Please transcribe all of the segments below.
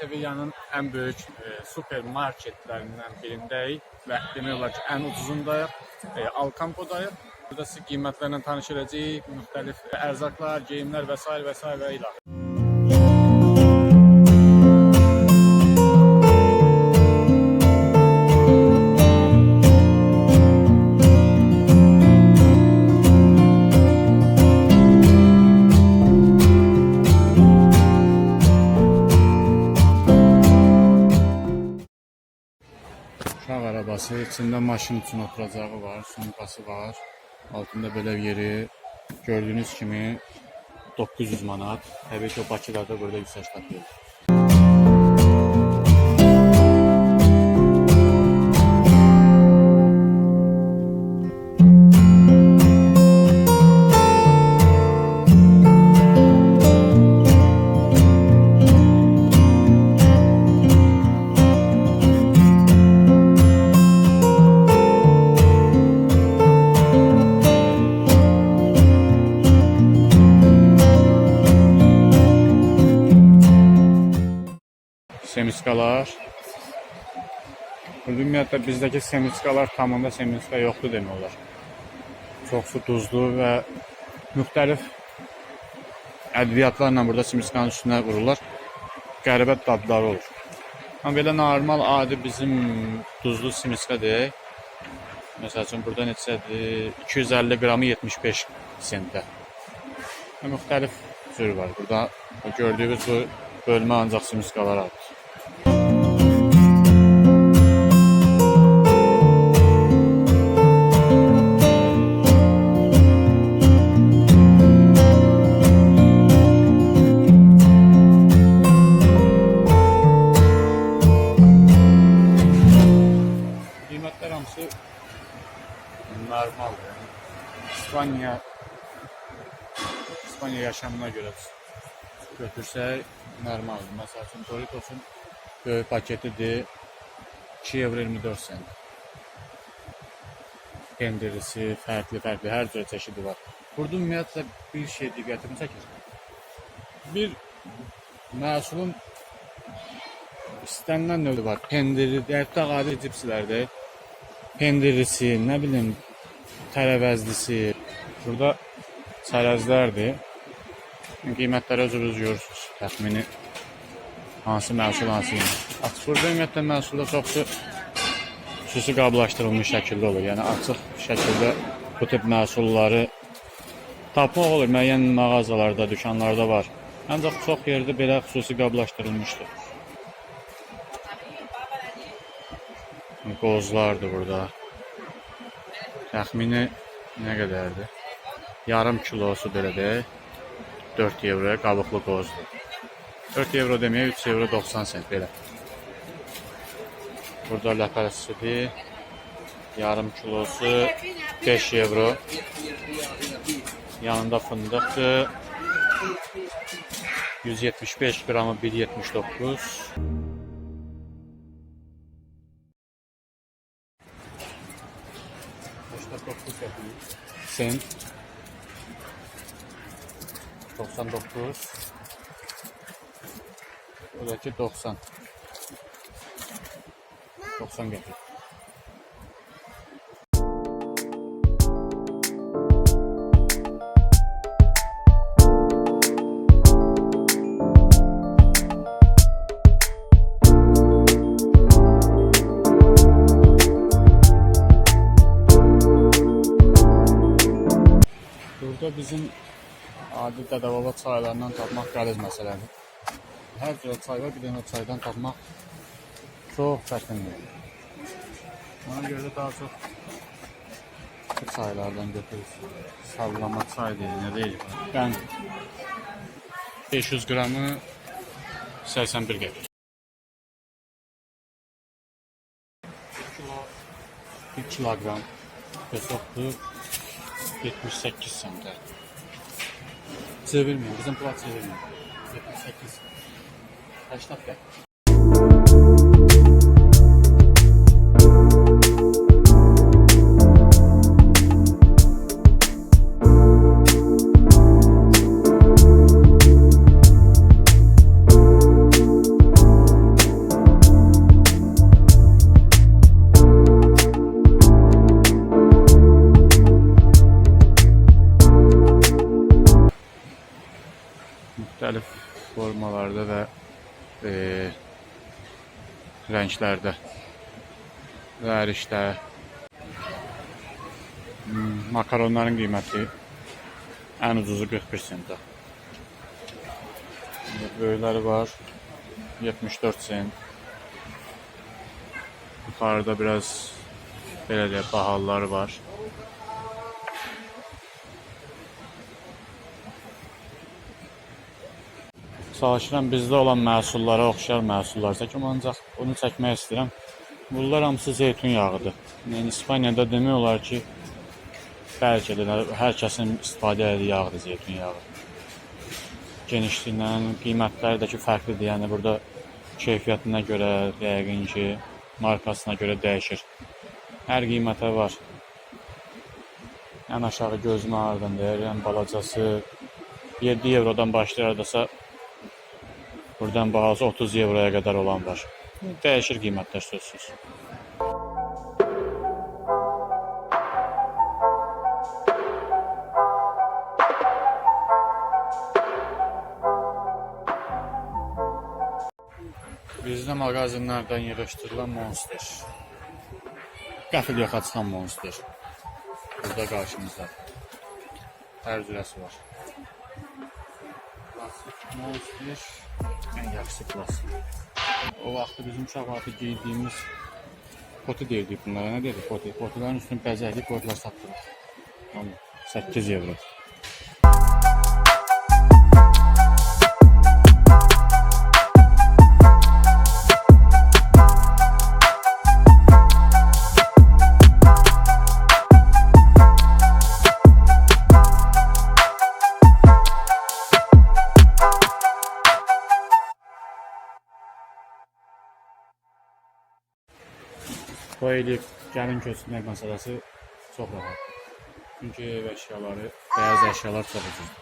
Sevilla'nın en büyük süpermarketlerinden birindeyik ve demək olar ki, en ucuzundayıq. Alcampo'dayıq. Burada sizi qiymətlərlə tanış edəcəyik, müxtəlif ərzaqlar, geyimlər və s. və s. və ilə. Uşaq arabası, içində maşın üçün oturacağı var, sumkası var. Altında belə yeri gördüğünüz kimi 900 manat. Təbii ki, o Bakıda da burada yüksək tapıyor. Semiskalar. Ümumiyyətlə bizdəki semiskalar tamında semiska yoxdur demək olar. Çoxsu duzlu və müxtəlif ədviyyatlarla burada semiskanın üstünə vururlar. Qəribə dadları olur. Amma belə normal, adi bizim duzlu semiska deyək. Məsəl üçün burada neçədir? 250 qramı 75 sentə. Müxtəlif cür var. Burada gördüyünüz bu bölmə ancaq semiskalara aiddir. Qiymətlər hamısı normaldır. İspanya yaşamına görə götürsək normaldır. Məsəl üçün Doritos'un böyük paketidir 2,24 €. Pendirisi fərqli, hər cür çeşidi var. Burada ümumiyyətlə bir şey diqqətimi çəkir. Bir məhsulun istənilən növü var. Pendiri, hətta adi cipslərdə pendirisi, nə bilim, tərəvəzlisi. Burada çərəzlərdir. Qiymətləri özünüz görürsünüz. Təxmini hansı məhsul, hansı yemək. Açıq burada ümumiyyətlə məhsulda çoxsu xüsusi qablaşdırılmış şəkildə olur. Yəni açıq şəkildə bu tip məhsulları tapmaq olur. Müəyyən mağazalarda, dükanlarda var. Ancaq çox yerdə belə xüsusi qablaşdırılmışdır. Qozlardır burada. Təxmini nə qədərdir? Yarım kilosu belə deyək. 4 €ya qabıqlı qozdur. 4 € deməyə 3,90 € belə. Burada ləpərəsidir. Yarım kilosu 5 €. Yanında fındıqdır. 175 qramı 1,79 €. Sent 99. Buradaki 90. 90 getir. Burada bizim adi dədəbaba çaylarından tapmaq qəliz məsələdir. Hər cürə çay var, bir dənə çaydan tapmaq çox çətindir. Ona görə də daha çox bu çaylardan götürürsün. Sallama çay deyil, nə deyil? Qənd 500 qramı 81 qəpik. 1 kilogram pesokdur 78 sentə. Çevirmiyor, bizim plat çevirmiyor. 78. 80 qəpik. boyutlarda və rənglərdə və ərişdə. Makaronların qiyməti ən ucuzu 41 sentə. Böyükləri var 74 sent. Yuxarıda biraz belə deyək, bahalıları var. Çalışıram bizdə olan məhsullara oxşar məhsullar çəkim, ancaq bunu çəkmək istəyirəm. Bunlar hamısı zeytun yağıdır. Yəni İspaniyada demək olar ki, bəlkə də hər kəsin istifadə etdiyi yağdır zeytun yağı. Genişliyindən, qiymətləri də ki fərqlidir. Yəni burada keyfiyyətinə görə, yəqin ki, markasına görə dəyişir. Hər qiymətə var. Ən aşağı gözümə ardın deyir, ən balacası 7 eurodan başlayardasa, buradan bahası 30 euroya qədər olan var. Dəyişir qiymətlər sözsüz. Bizdə mağazinlərdən yığışdırılan Monster. Qəfil yoxa çıxan Monster. Burada qarşımızda. Hər cürəsi var. Monster ən yaxşı klasik. O vaxtı bizim uşaq vaxtı giydiyimiz poti deyildik bunlara. Nə dedik poti? Potilərin üstünü bəzəkli potilər satdırır. 8 euro. Bu elib gəlin köçürmək məsələsi çox rahat. Çünki ev əşyaları, bəyaz əşyalar çox ucuzdur.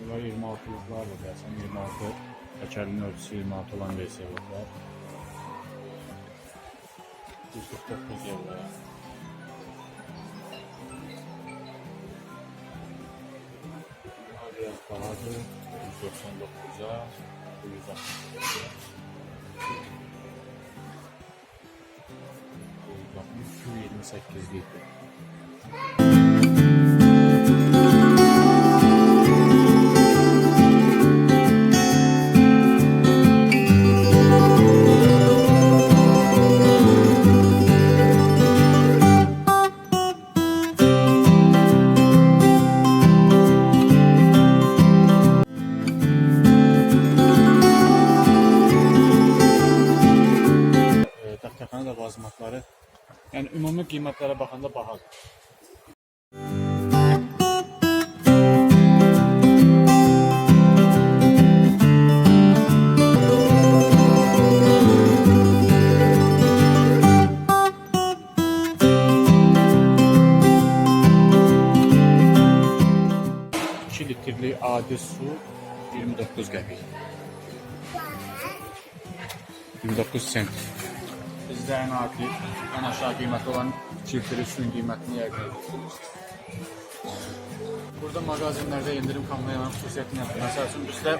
Bunlar 26'lıklar da dersen 26 tekerinin ölçüsü 26 olan versiyonlar. 149 euroya. Biraz pahalı. 199'a 160'a. 128 litre. Dəftərxana da bazmatları, yəni ümumi qiymətlərə baxanda bahadır. Litrli adi su 29 qəpik. 29 sent. Bizdə ən adi, ən aşağı qiyməti olan 2 litri suyun qiymətini yəqin edirsiniz. Burada mağazinlərdə indirim kampanyalarının xüsusiyyəti nədir? Məsəl üçün bizdə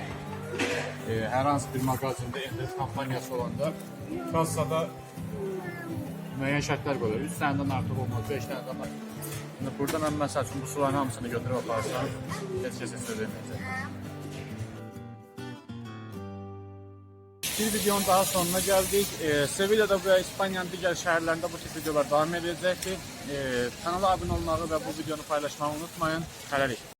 hər hansı bir mağazində indirim kampaniyası olanda kassada müəyyən şərtlər qoyulur. 3 dənədən artıq olmaz, 5 dənədən artıq. Burada mən məsəl üçün bu suların hamısını götürüb aparsam, heç kəsə söz verməyəcək. Bir videonun daha sonuna gəldik. Sevilla'da və İspaniyanın digər şəhərlərində bu tip videolar davam edəcəkdir. Kanala abunə olmağı və bu videonu paylaşmağı unutmayın. Hələlik.